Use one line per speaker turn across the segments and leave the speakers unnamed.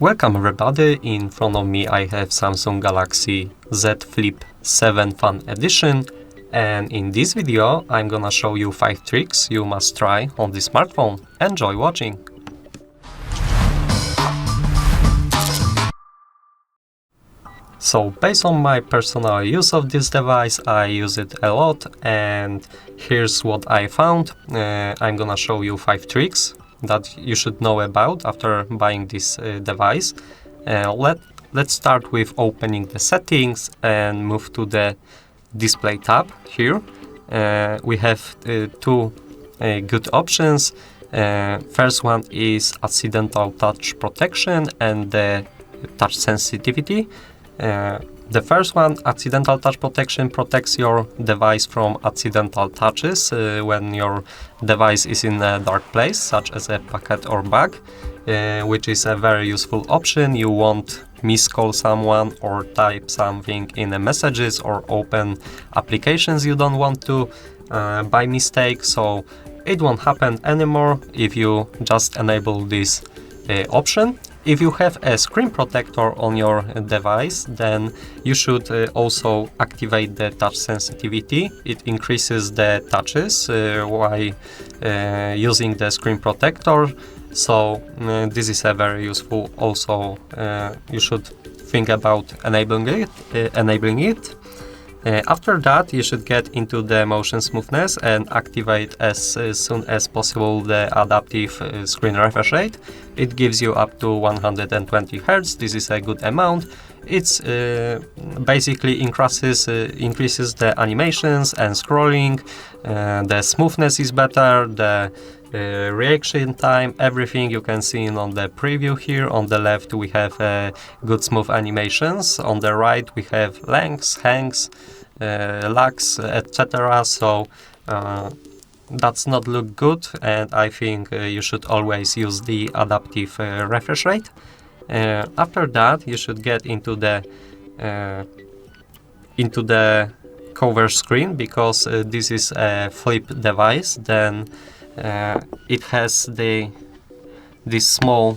Welcome everybody, in front of me I have Samsung Galaxy Z Flip 7 Fan Edition, and in this video I'm gonna show you 5 tricks you must try on this smartphone. Enjoy watching! So based on my personal use of this device, I use it a lot, and here's what I found. I'm gonna show you 5 tricks that you should know about after buying this device. Let's start with opening the settings and move to the display tab here. We have two good options. First one is accidental touch protection and the touch sensitivity. The first one, accidental touch protection, protects your device from accidental touches when your device is in a dark place, such as a pocket or bag, which is a very useful option. You won't miscall someone or type something in the messages or open applications you don't want to by mistake, so it won't happen anymore if you just enable this option. If you have a screen protector on your device, then you should also activate the touch sensitivity. It increases the touches while using the screen protector. So this is a very useful. Also, you should think about enabling it. After that, you should get into the motion smoothness and activate as soon as possible the adaptive screen refresh rate. It gives you up to 120 Hz. This is a good amount. It's basically increases the animations and scrolling. The smoothness is better. The reaction time, everything you can see on the preview here. On the left we have good smooth animations. On the right we have lengths, hangs, lags, etc. So that's not look good, and I think you should always use the adaptive refresh rate. After that, you should get into the cover screen, because this is a flip device. Then it has this small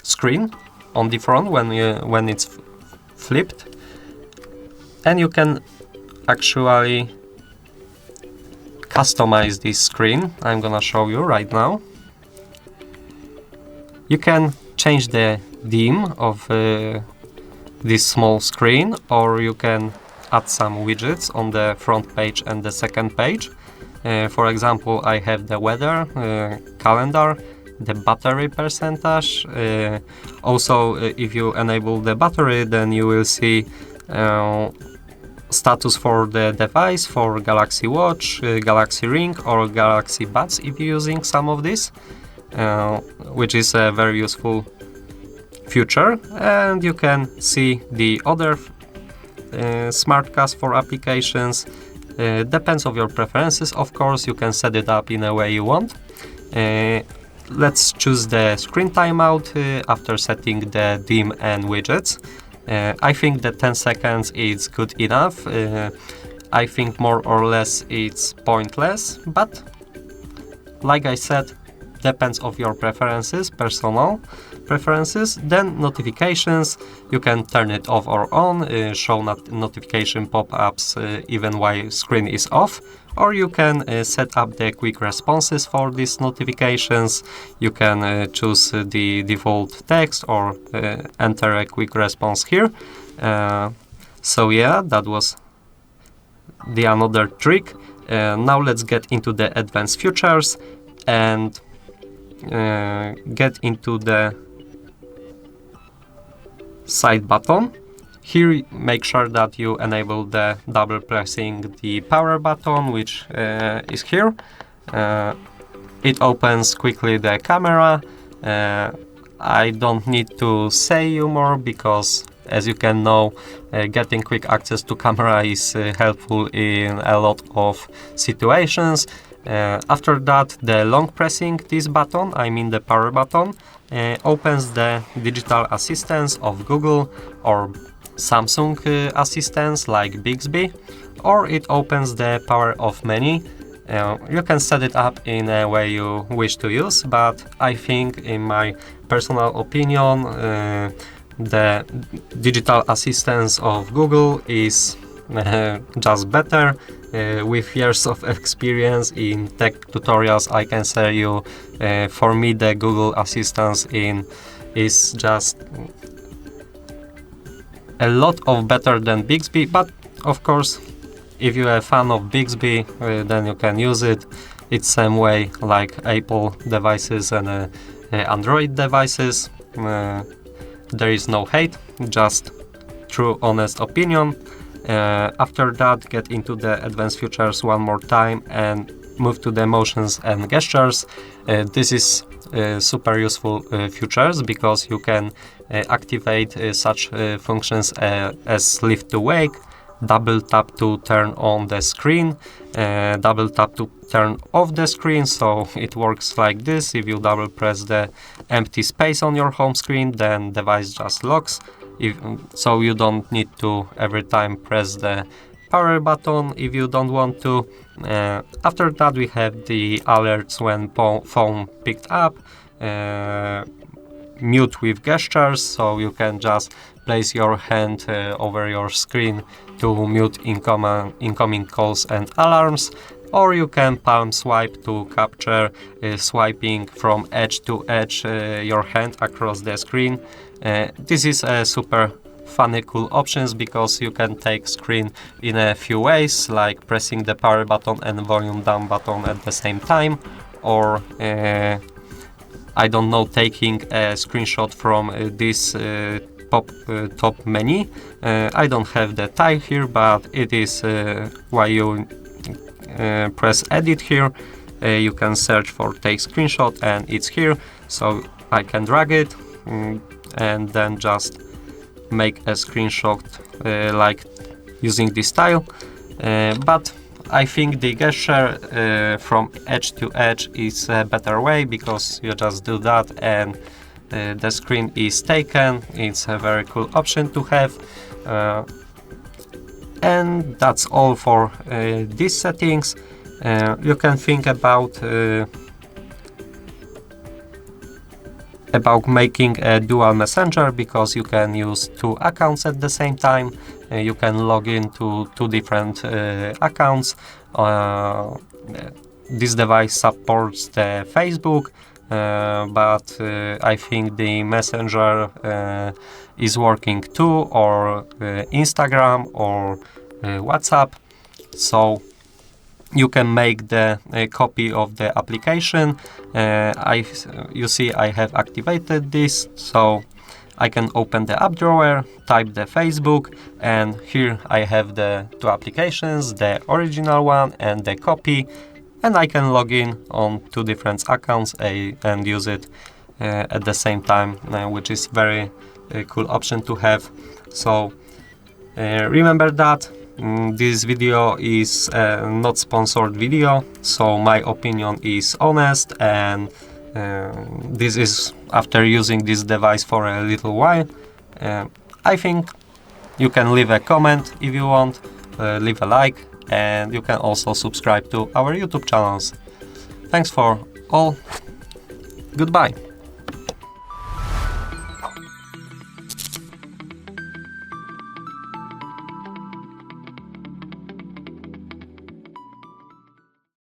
screen on the front when it's flipped, and you can actually customize this screen. I'm gonna show you right now. You can change the theme of this small screen, or you can add some widgets on the front page and the second page. For example, I have the weather, calendar, the battery percentage. Also, if you enable the battery, then you will see status for the device, for Galaxy Watch, Galaxy Ring, or Galaxy Buds if you're using some of this, which is a very useful feature. And you can see the other smartcast for applications. Depends on your preferences, of course. You can set it up in a way you want. Let's choose the screen timeout after setting the theme and widgets. I think that 10 seconds is good enough. I think more or less it's pointless, but like I said, depends on your preferences, personal preferences. Then notifications, you can turn it off or on, show notification pop-ups even while screen is off, or you can set up the quick responses for these notifications. You can choose the default text or enter a quick response here. So yeah, that was the another trick. Now let's get into the advanced features and get into the side button. Here, make sure that you enable the double pressing the power button, which is here. It opens quickly the camera. I don't need to say you more, because as you can know, getting quick access to camera is helpful in a lot of situations. After that, the long pressing this button, I mean the power button, opens the digital assistants of Google or Samsung assistants like Bixby, or it opens the power off menu You can set it up in a way you wish to use, but I think, in my personal opinion, the digital assistance of Google is just better. With years of experience in tech tutorials, I can say you, for me, the Google Assistant is just a lot of better than Bixby. But of course, if you're a fan of Bixby, then you can use it. It's same way like Apple devices and Android devices. There is no hate, just true, honest opinion. After that, get into the advanced features one more time and move to the motions and gestures. This is super useful features because you can activate such functions as lift to wake, double tap to turn on the screen, double tap to turn off the screen. So it works like this: if you double press the empty space on your home screen, then device just locks. So you don't need to every time press the power button if you don't want to. After that, we have the alerts when phone picked up, mute with gestures, so you can just place your hand over your screen to mute incoming calls and alarms, or you can palm swipe to capture swiping from edge to edge your hand across the screen. This is a super funny, cool options because you can take screen in a few ways, like pressing the power button and volume down button at the same time, or I don't know, taking a screenshot from this top menu. I don't have the tile here, but it is why you press edit here. You can search for take screenshot and it's here, so I can drag it and then just make a screenshot like using this tile. But I think the gesture from edge to edge is a better way because you just do that and the screen is taken. It's a very cool option to have. And that's all for these settings. You can think about making a dual messenger because you can use two accounts at the same time. You can log into two different accounts. This device supports the Facebook, but I think the messenger is working too, or Instagram or WhatsApp. So you can make the copy of the application. You see I have activated this, so I can open the app drawer, type the Facebook, and here I have the two applications, the original one and the copy, and I can log in on two different accounts and use it at the same time, which is very cool option to have. So remember that this video is not sponsored video, so my opinion is honest, and this is after using this device for a little while. I think you can leave a comment if you want, leave a like, and you can also subscribe to our YouTube channels. Thanks for all. Goodbye.